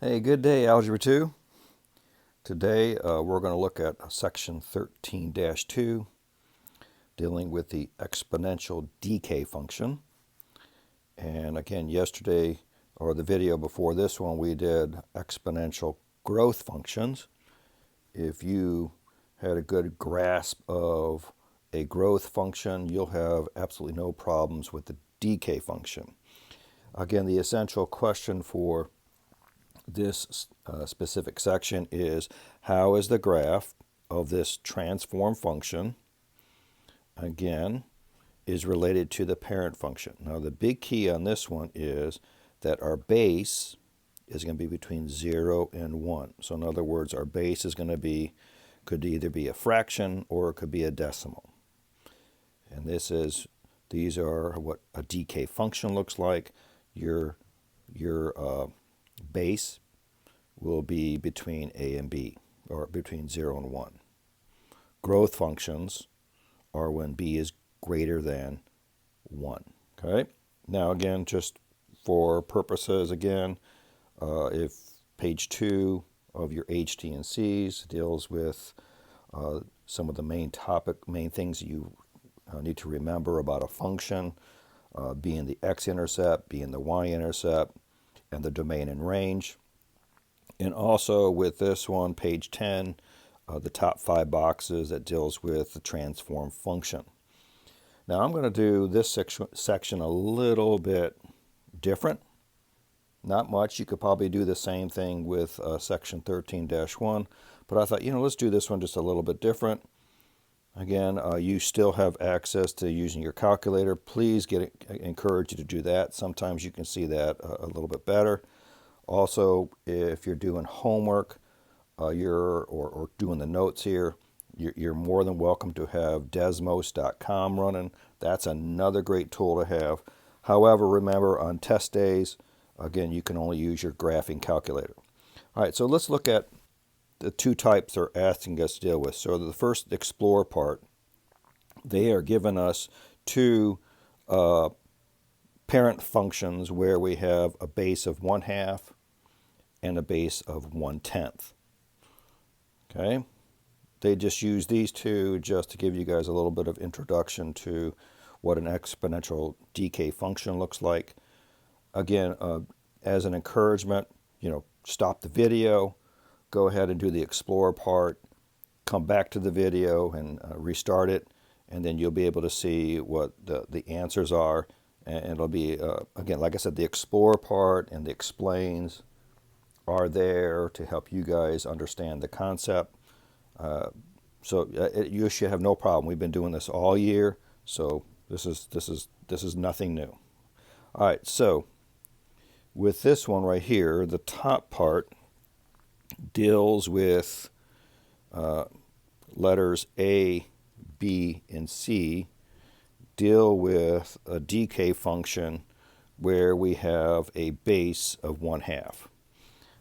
Hey, good day, Algebra 2. Today we're going to look at section 13-2, dealing with the exponential decay function. And again, yesterday, or the video before this one, we did exponential growth functions. If you had a good grasp of a growth function, you'll have absolutely no problems with the decay function. Again, the essential question for this specific section is how is the graph of this transform function, again, is related to the parent function. Now the big key on this one is that our base is going to be between 0 and 1. So in other words, our base is going to be, could either be a fraction or it could be a decimal. And these are what a decay function looks like. Your base will be between a and b, or between 0 and 1. Growth functions are when b is greater than 1. Okay? Now again, just for purposes, again, if page 2 of your HT&Cs deals with some of the main things you need to remember about a function, being the x-intercept, being the y-intercept, and the domain and range. And also with this one, page 10, the top 5 boxes that deals with the transform function. Now I'm going to do this section a little bit different. Not much. You could probably do the same thing with section 13-1, but I thought, let's do this one just a little bit different. Again, you still have access to using your calculator. Please encourage you to do that. Sometimes you can see that a little bit better. Also, if you're doing homework, or doing the notes here, you're more than welcome to have desmos.com running. That's another great tool to have. However, remember on test days, again, you can only use your graphing calculator. All right, so let's look at the two types they're asking us to deal with. So the first explore part, they are giving us two parent functions where we have a base of 1/2 and a base of 1/10. Okay, they just use these two just to give you guys a little bit of introduction to what an exponential decay function looks like. Again, as an encouragement, stop the video, go ahead and do the explore part, come back to the video and restart it, and then you'll be able to see what the answers are. And it'll be, again, like I said, the explore part and the explains are there to help you guys understand the concept. So you should have no problem. We've been doing this all year, so this is nothing new. All right, so with this one right here, the top part deals with letters A, B, and C deal with a decay function where we have a base of 1/2.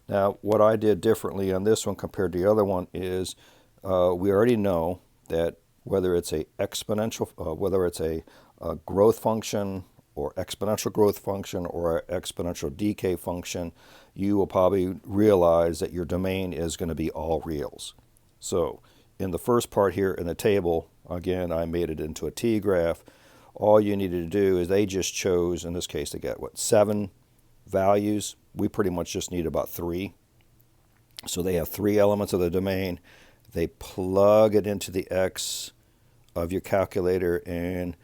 Now, what I did differently on this one compared to the other one is we already know that whether it's a exponential, whether it's a growth function or exponential growth function or an exponential decay function, you will probably realize that your domain is going to be all reals. So in the first part here in the table, again, I made it into a T-graph. All you needed to do is they just chose, in this case, they got, 7 values. We pretty much just need about 3. So they have 3 elements of the domain. They plug it into the X of your calculator and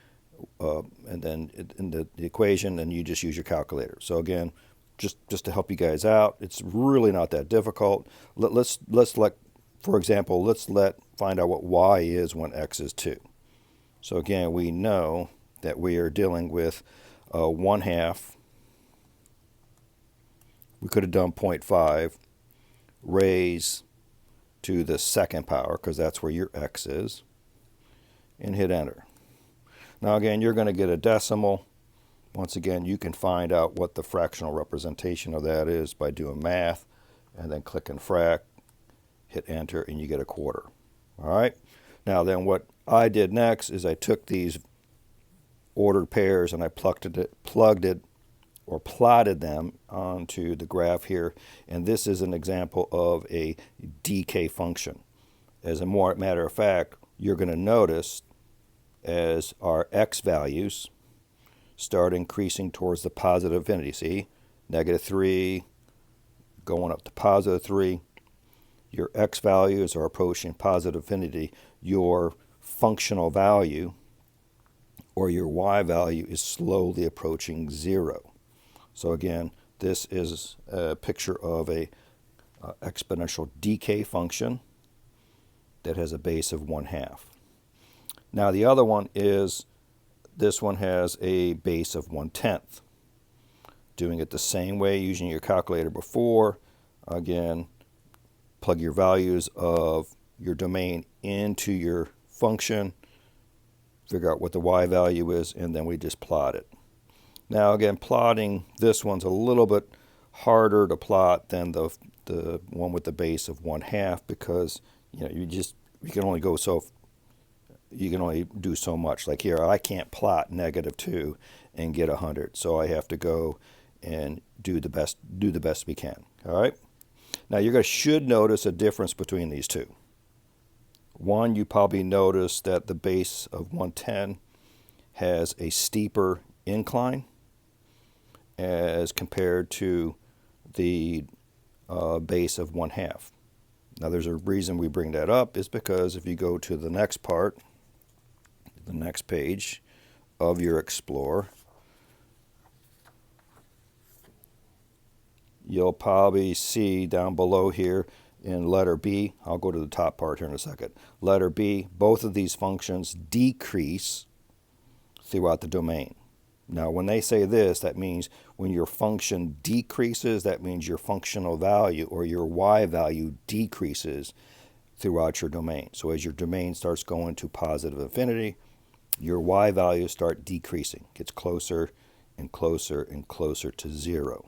then in the equation, and you just use your calculator. So again, just to help you guys out, it's really not that difficult. Let's for example, find out what y is when x is 2. So again, we know that we are dealing with 1/2. We could have done 0.5 raised to the second power, because that's where your x is, and hit enter. Now again, you're going to get a decimal. Once again, you can find out what the fractional representation of that is by doing math, and then clicking frac, hit enter, and you get a quarter. All right. Now then, what I did next is I took these ordered pairs and I plugged it or plotted them onto the graph here. And this is an example of a decay function. As a matter of fact, you're going to notice as our x values start increasing towards the positive infinity, see, -3 going up to +3, your x values are approaching positive infinity, your functional value or your y value is slowly approaching 0. So again, this is a picture of a exponential decay function that has a base of 1/2. Now the other one is, this one has a base of 1/10. Doing it the same way using your calculator before. Again, plug your values of your domain into your function, figure out what the y value is, and then we just plot it. Now again, plotting this one's a little bit harder to plot than the one with the base of 1/2, because you can only do so much. Like here, I can't plot -2 and get 100, so I have to go and do the best we can. All right. Now you guys should notice a difference between these two. One, you probably notice that the base of 110 has a steeper incline as compared to the base of 1/2. Now there's a reason we bring that up, is because if you go to the next part, the next page of your Explorer, you'll probably see down below here in letter B, I'll go to the top part here in a second. Letter B, both of these functions decrease throughout the domain. Now when they say this, that means when your function decreases, that means your functional value or your y value decreases throughout your domain. So as your domain starts going to positive infinity, your y values start decreasing. It gets closer and closer and closer to 0.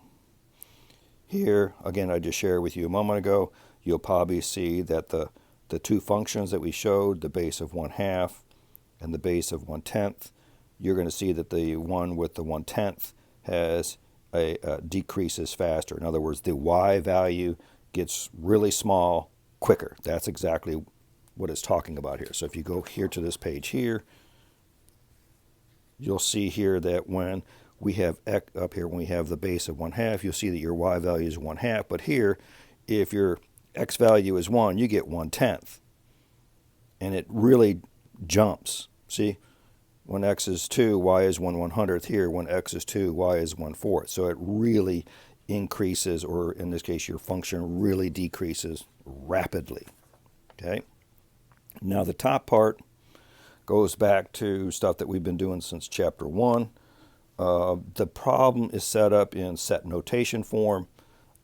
Here, again, I just shared with you a moment ago, you'll probably see that the two functions that we showed, the base of 1/2 and the base of 1/10, you're going to see that the one with the 1/10 has decreases faster. In other words, the y value gets really small quicker. That's exactly what it's talking about here. So if you go here to this page here, you'll see here that when we have up here, when we have the base of 1/2, you'll see that your y value is 1/2. But here, if your x value is 1, you get 1/10. And it really jumps. See, when x is 2, y is 1/100th. Here, when x is 2, y is 1/4. So it really increases, or in this case, your function really decreases rapidly. Okay. Now the top part goes back to stuff that we've been doing since chapter 1. The problem is set up in set notation form.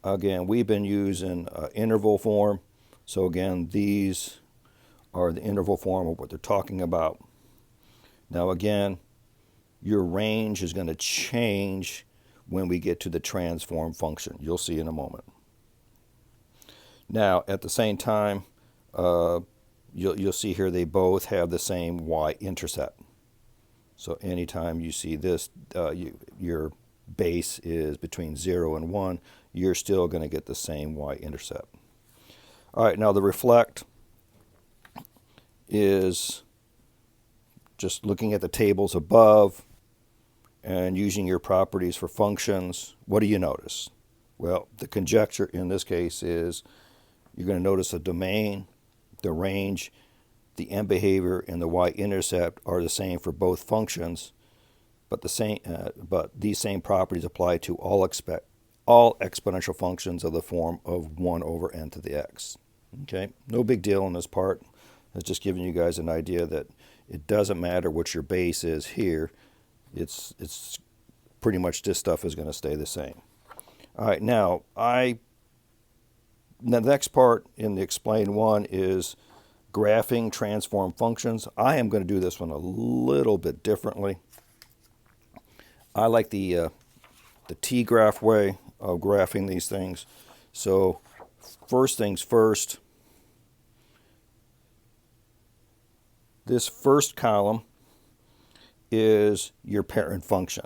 Again, we've been using interval form. So again, these are the interval form of what they're talking about. Now again, your range is going to change when we get to the transform function. You'll see in a moment. Now, at the same time, you'll see here they both have the same y-intercept. So anytime you see this, your base is between 0 and 1, you're still going to get the same y-intercept. All right, now the reflect is just looking at the tables above and using your properties for functions. What do you notice? Well, the conjecture in this case is you're going to notice the domain, the range, the end behavior, and the y-intercept are the same for both functions, but these same properties apply to all exponential functions of the form of 1 over n to the x. Okay, no big deal in this part. It's just giving you guys an idea that it doesn't matter what your base is here. It's pretty much this stuff is going to stay the same. All right, now the next part in the explain one is graphing transform functions. I am going to do this one a little bit differently. I like the T-graph way of graphing these things. So first things first, this first column is your parent function,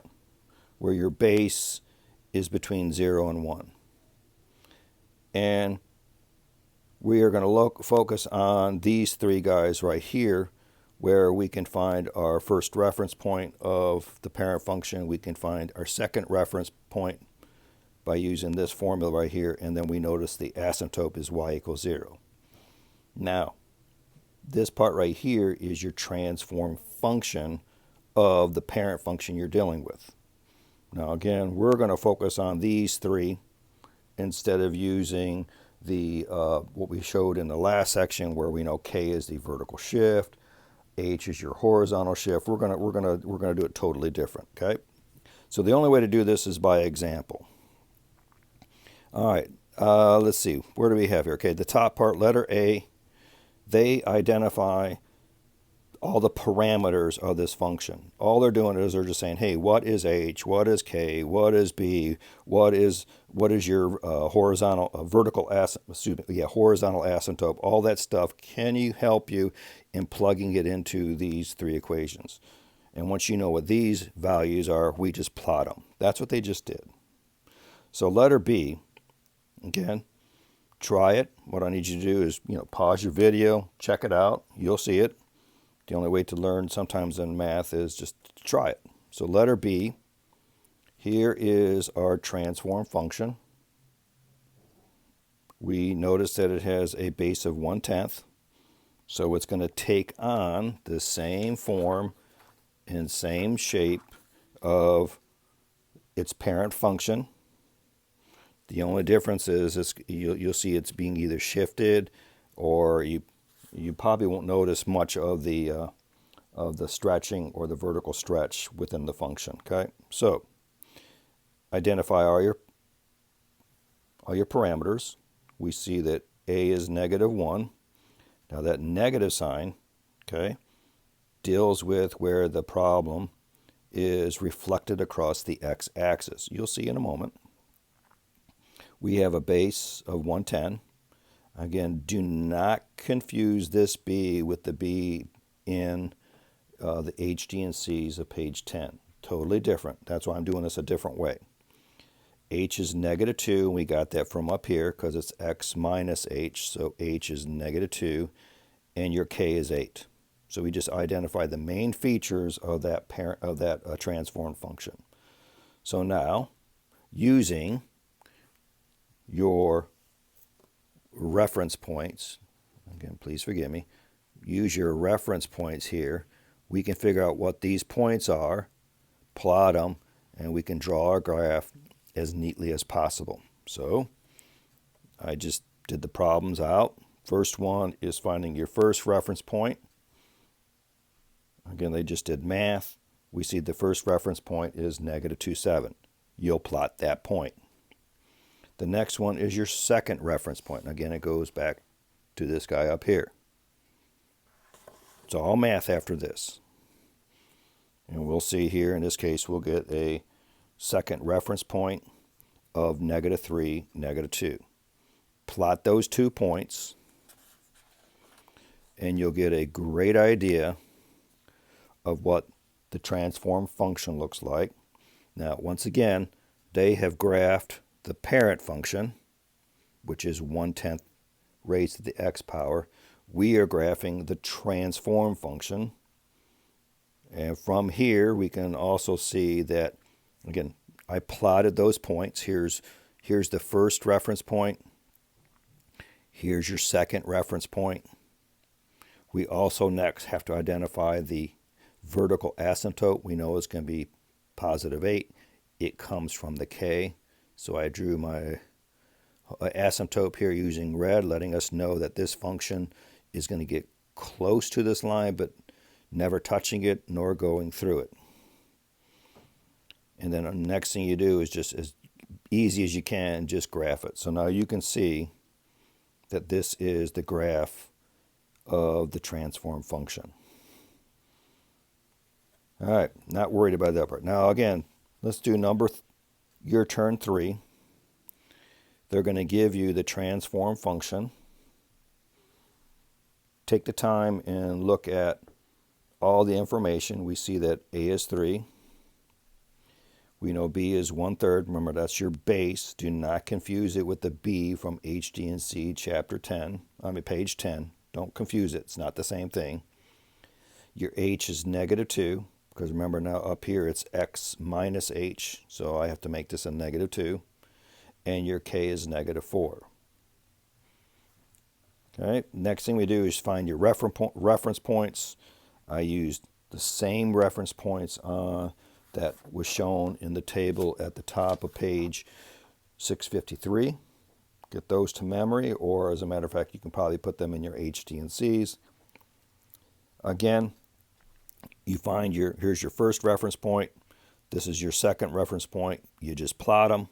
where your base is between 0 and 1. And we are going to focus on these three guys right here, where we can find our first reference point of the parent function. We can find our second reference point by using this formula right here, and then we notice the asymptote is y equals 0. Now, this part right here is your transform function of the parent function you're dealing with. Now again, we're going to focus on these three instead of using the what we showed in the last section, where we know k is the vertical shift, h is your horizontal shift. We're gonna do it totally different. Okay, so the only way to do this is by example. All right, let's see. Where do we have here? Okay, the top part, letter A. They identify all the parameters of this function. All they're doing is they're just saying, hey, what is h? What is k? What is b? What is your horizontal horizontal asymptote? All that stuff. Can you help you in plugging it into these three equations? And once you know what these values are, we just plot them. That's what they just did. So letter B, again, try it. What I need you to do is, pause your video, check it out. You'll see it. The only way to learn sometimes in math is just to try it. So letter B, here is our transform function. We notice that it has a base of 1/10. So it's going to take on the same form and same shape of its parent function. The only difference is you'll see it's being either shifted, or you probably won't notice much of the stretching or the vertical stretch within the function. Okay, so identify all your parameters. We see that a is -1. Now that negative sign, okay, deals with where the problem is reflected across the x-axis. You'll see in a moment. We have a base of 110. Again, do not confuse this B with the B in the H, D, and C's of page 10. Totally different. That's why I'm doing this a different way. H is -2. We got that from up here because it's x minus h. So h is -2, and your k is 8. So we just identify the main features of that transform function. So now, using your reference points, again, please forgive me, use your reference points here. We can figure out what these points are, plot them, and we can draw our graph as neatly as possible. So I just did the problems out. First one is finding your first reference point. Again, they just did math. We see the first reference point is -2.7. You'll plot that point. The next one is your second reference point. And again, it goes back to this guy up here. It's all math after this. And we'll see here, in this case, we'll get a second reference point of -3, -2. Plot those 2 points, and you'll get a great idea of what the transform function looks like. Now, once again, they have graphed the parent function, which is 1/10 raised to the x power. We are graphing the transform function. And from here, we can also see that, again, I plotted those points. Here's the first reference point. Here's your second reference point. We also next have to identify the vertical asymptote. We know it's going to be +8. It comes from the k. So I drew my asymptote here using red, letting us know that this function is going to get close to this line, but never touching it nor going through it. And then the next thing you do is just as easy as you can, just graph it. So now you can see that this is the graph of the transform function. All right, not worried about that part. Now again, let's do your turn 3. They're going to give you the transform function. Take the time and look at all the information. We see that A is 3. We know B is 1/3. Remember, that's your base. Do not confuse it with the B from HD&C chapter 10. Page 10. Don't confuse it. It's not the same thing. Your H is -2, because remember now up here it's X minus H, so I have to make this a -2. And your K is -4. Okay, next thing we do is find your reference points. I used the same reference points that was shown in the table at the top of page 653. Get those to memory, or as a matter of fact, you can probably put them in your HD&Cs. Again, you find here's your first reference point. This is your second reference point. You just plot them.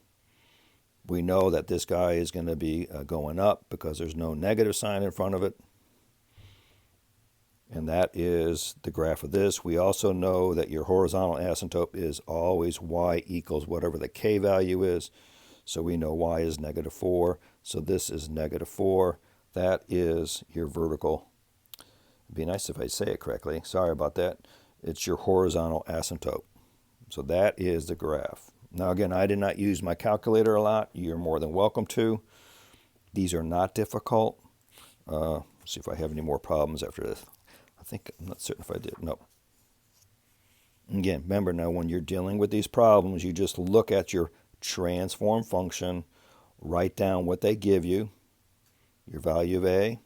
We know that this guy is going to be going up because there's no negative sign in front of it. And that is the graph of this. We also know that your horizontal asymptote is always y equals whatever the k value is. So we know y is -4. So this is -4. That is your vertical. It'd be nice if I say it correctly. Sorry about that. It's your horizontal asymptote. So that is the graph. Now again, I did not use my calculator a lot. You're more than welcome to. These are not difficult. See if I have any more problems after this. I'm not certain if I did. No. Again, remember now when you're dealing with these problems, you just look at your transform function, write down what they give you, your value of A,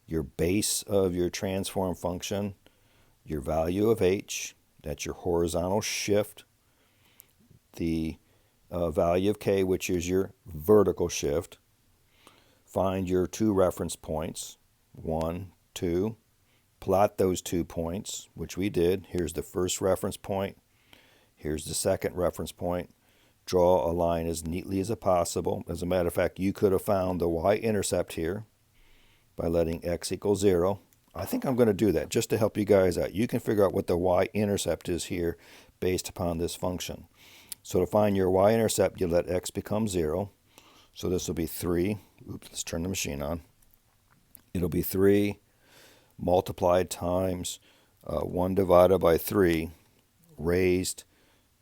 your base of your transform function, your value of H, that's your horizontal shift, the value of K, which is your vertical shift. Find your two reference points, 1, 2. Plot those 2 points, which we did. Here's the first reference point. Here's the second reference point. Draw a line as neatly as possible. As a matter of fact, you could have found the y-intercept here by letting x equal 0. I think I'm going to do that just to help you guys out. You can figure out what the y-intercept is here based upon this function. So to find your y-intercept, you let x become 0. So this will be 3. Oops, let's turn the machine on. It'll be 3 multiplied times 1 divided by 3 raised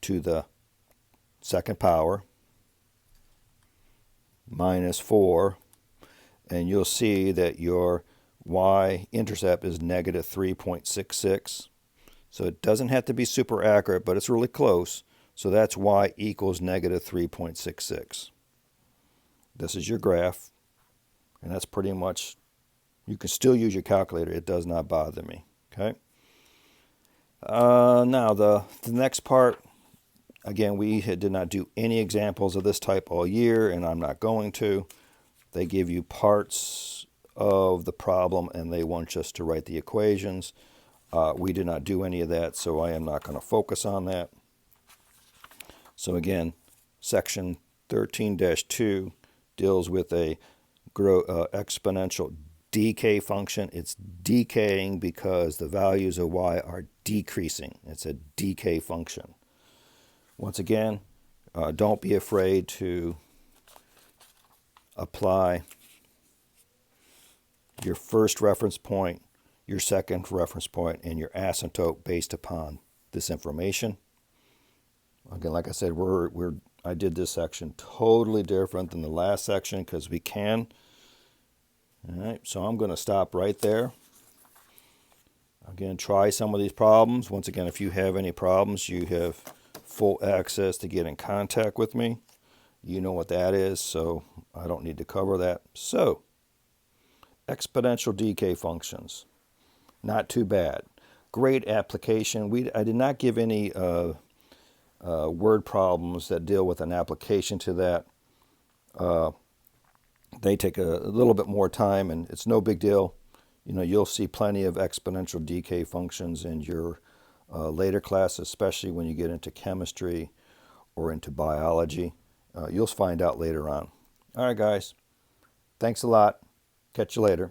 to the second power minus 4, and you'll see that your y-intercept is -3.66. So it doesn't have to be super accurate, but it's really close. So that's y equals -3.66. This is your graph, and that's pretty much. You can still use your calculator. It does not bother me. Okay. Now the next part. Again, we did not do any examples of this type all year, and I'm not going to. They give you parts of the problem, and they want us to write the equations. We did not do any of that, so I am not going to focus on that. So again, section 13-2 deals with a exponential decay function. It's decaying because the values of y are decreasing. It's a decay function. Once again, don't be afraid to apply your first reference point, your second reference point, and your asymptote based upon this information. Again, like I said, I did this section totally different than the last section because we can. All right, so I'm going to stop right there. Again, try some of these problems. Once again, if you have any problems, you have full access to get in contact with me. You know what that is, so I don't need to cover that. So, exponential decay functions. Not too bad. Great application. I did not give any word problems that deal with an application to that. They take a little bit more time, and it's no big deal. You'll see plenty of exponential decay functions in your later classes, especially when you get into chemistry or into biology. You'll find out later on. All right, guys. Thanks a lot. Catch you later.